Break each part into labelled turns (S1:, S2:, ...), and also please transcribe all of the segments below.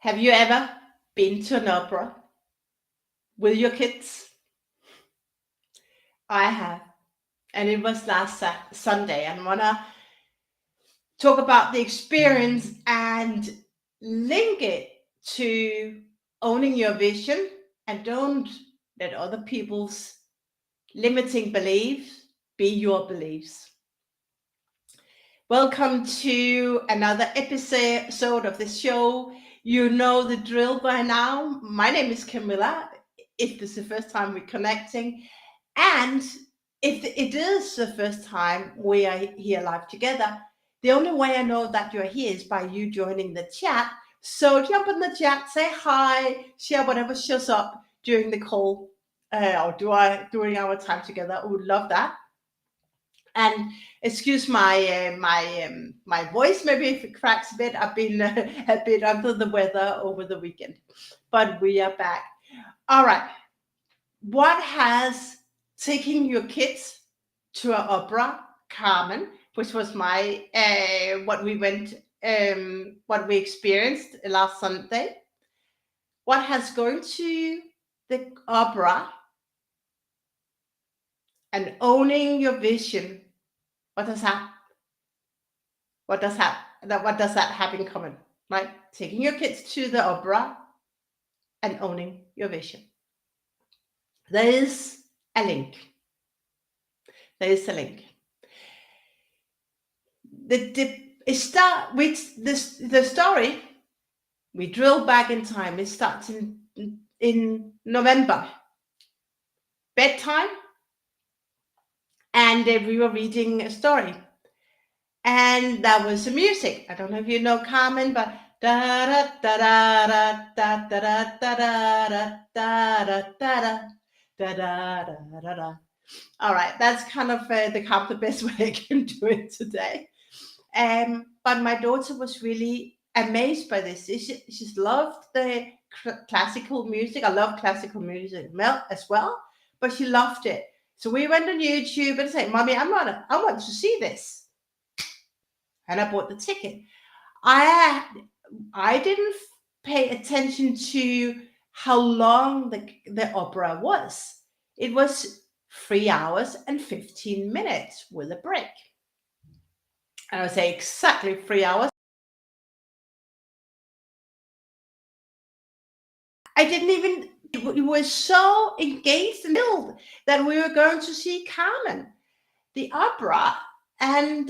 S1: Have you ever been to an opera with your kids? I have, and it was last Sunday. And I want to talk about the experience and link it to owning your vision and don't let other people's limiting beliefs be your beliefs. Welcome to another episode of the show. You know the drill by now. My name is Camilla. If this is the first time we're connecting, and if it is the first time we are here live together, the only way I know that you're here is by you joining the chat. So jump in the chat, say hi, share whatever shows up during the call or during our time together. I would love that. And excuse my voice, maybe if it cracks a bit. I've been a bit under the weather over the weekend, but we are back. All right. What has taken your kids to an opera, Carmen, which was my what we experienced last Sunday? What has going to the opera and owning your vision? What does that have in common? Right? Taking your kids to the opera and owning your vision. There is a link. It start with the story. We drill back in time. It starts in November, bedtime, and we were reading a story, and that was the music. I don't know if you know Carmen, but da da da da da da da da da da da da da da da. All right, that's kind of the best way I can do it today. But my daughter was really amazed by this. She's loved the classical music. I love classical music as well, but she loved it. So we went on YouTube and said, "Mommy, I want to see this," and I bought the ticket. I didn't pay attention to how long the opera was. It was 3 hours and 15 minutes with a break. And I would say exactly 3 hours. I didn't even, we were so engaged and thrilled that we were going to see Carmen, the opera. And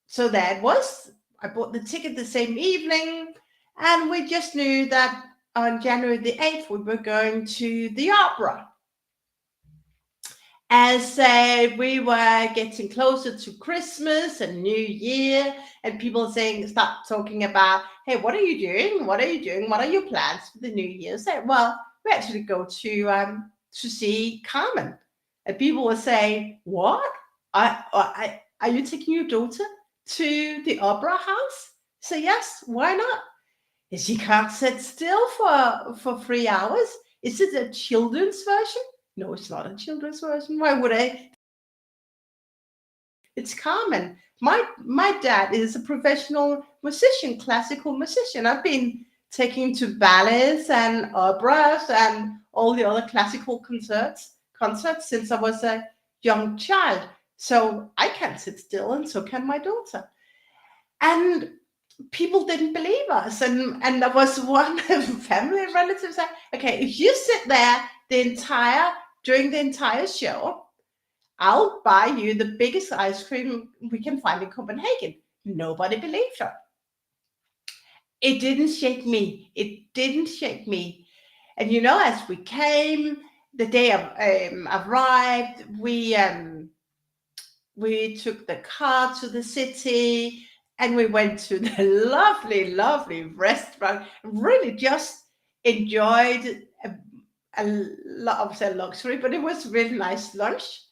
S1: so that was, I bought the ticket the same evening, and we just knew that on January the 8th, we were going to the opera. As we were getting closer to Christmas and New Year, and people start talking about, hey, what are you doing? What are you doing? What are your plans for the New Year? So, well, we actually go to see Carmen. And people will say, what? Are you taking your daughter to the opera house? So yes, why not? She can't sit still for 3 hours. Is it a children's version? No, it's not a children's version. Why would I? It's Carmen. My dad is a professional musician, classical musician. I've been taking to ballets and operas and all the other classical concerts since I was a young child. So I can sit still, and so can my daughter. And people didn't believe us. And there was one family relative said, okay, if you sit there during the entire show, I'll buy you the biggest ice cream we can find in Copenhagen. Nobody believed her. It didn't shake me. And as we came, the day arrived, we took the car to the city, and we went to the lovely, lovely restaurant. Really just enjoyed a lot of luxury, but it was really nice lunch.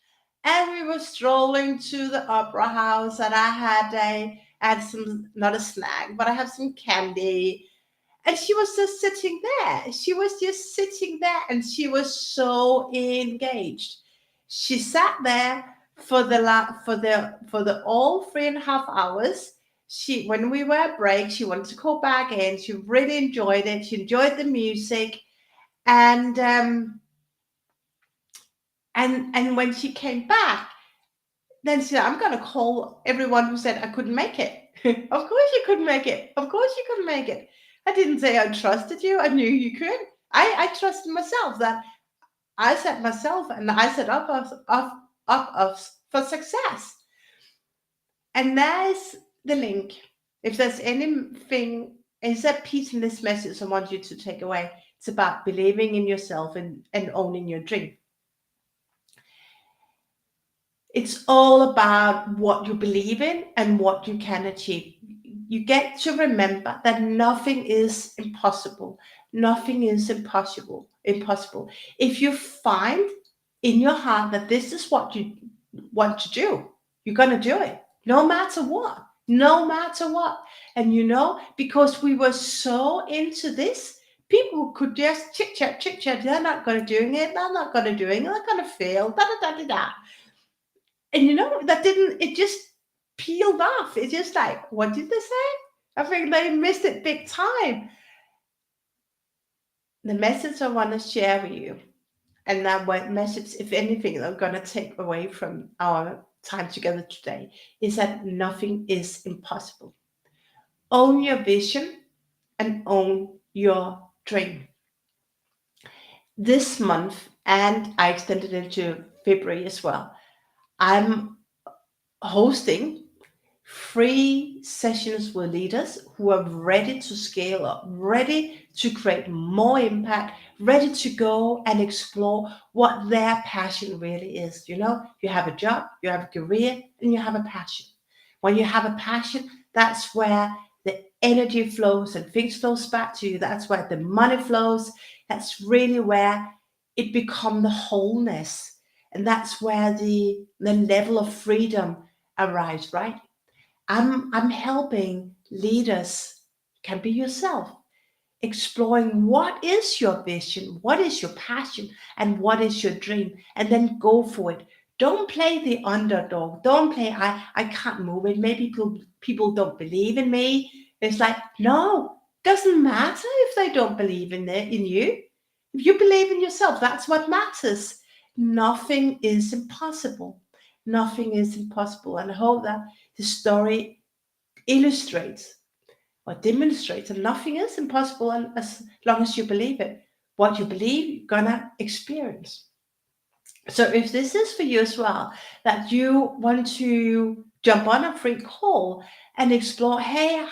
S1: And we were strolling to the opera house, and I had some, not a snack, but I had some candy. And she was just sitting there. And she was so engaged. She sat there for the all 3.5 hours. when we were at break, she wanted to call back in. She really enjoyed it. She enjoyed the music, and and when she came back, then she said, "I'm going to call everyone who said I couldn't make it." Of course you couldn't make it. Of course you couldn't make it. I didn't say I trusted you. I knew you could. I trusted myself that I set myself and I set up us for success. And there's the link. If there's anything, is that piece in this message I want you to take away? It's about believing in yourself and owning your dream. It's all about what you believe in and what you can achieve. You get to remember that nothing is impossible. Nothing is impossible. Impossible. If you find in your heart that this is what you want to do, you're going to do it, no matter what. No matter what. And because we were so into this, people could just chit chat. They're not going to doing it. They're not going to doing it. They're going to fail. Da da da da da. And that didn't, it just peeled off. It's just like, what did they say? I think they missed it big time. The message I want to share with you, and that message, if anything, I'm going to take away from our time together today, is that nothing is impossible. Own your vision and own your dream. This month, and I extended into February as well, I'm hosting 3 sessions with leaders who are ready to scale up, ready to create more impact, ready to go and explore what their passion really is. You have a job, you have a career, and you have a passion. When you have a passion, that's where the energy flows and things flows back to you. That's where the money flows. That's really where it becomes the wholeness. And that's where the level of freedom arrives, right? I'm helping leaders, can be yourself, exploring what is your vision, what is your passion, and what is your dream, and then go for it. Don't play the underdog. Don't play I can't move it. Maybe people don't believe in me. It's like, no, doesn't matter if they don't believe in you. If you believe in yourself, that's what matters. Nothing is impossible. Nothing is impossible. And I hope that the story illustrates or demonstrates that nothing is impossible, and as long as you believe it. What you believe, you're gonna experience. So if this is for you as well, that you want to jump on a free call and explore, hey,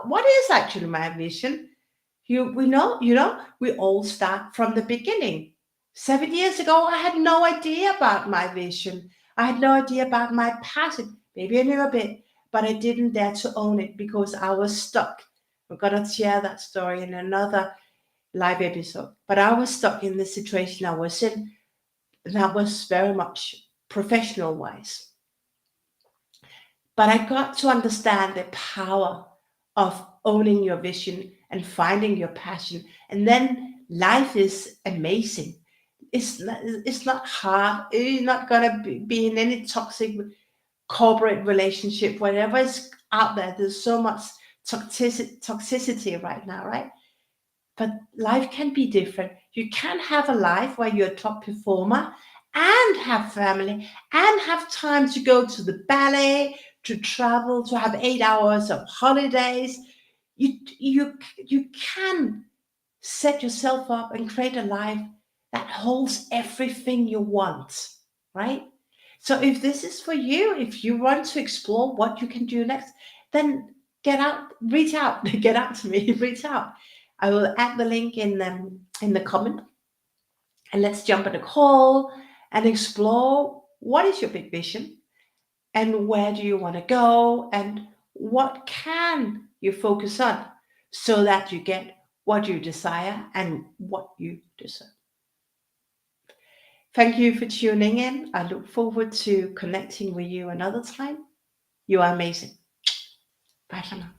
S1: what is actually my vision? We all start from the beginning. 7 years ago, I had no idea about my vision. I had no idea about my passion. Maybe I knew a bit, but I didn't dare to own it because I was stuck. I'm going to share that story in another live episode. But I was stuck in the situation I was in. That was very much professional wise. But I got to understand the power of owning your vision and finding your passion. And then life is amazing. It's not hard. You're not going to be in any toxic corporate relationship, whatever is out there. There's so much toxicity right now, right? But life can be different. You can have a life where you're a top performer and have family and have time to go to the ballet, to travel, to have 8 hours of holidays. You can set yourself up and create a life that holds everything you want, right? So if this is for you, if you want to explore what you can do next, then reach out, get out to me, reach out. I will add the link in the comment, and let's jump on a call and explore what is your big vision and where do you want to go and what can you focus on so that you get what you desire and what you deserve. Thank you for tuning in. I look forward to connecting with you another time. You are amazing. Bye for now.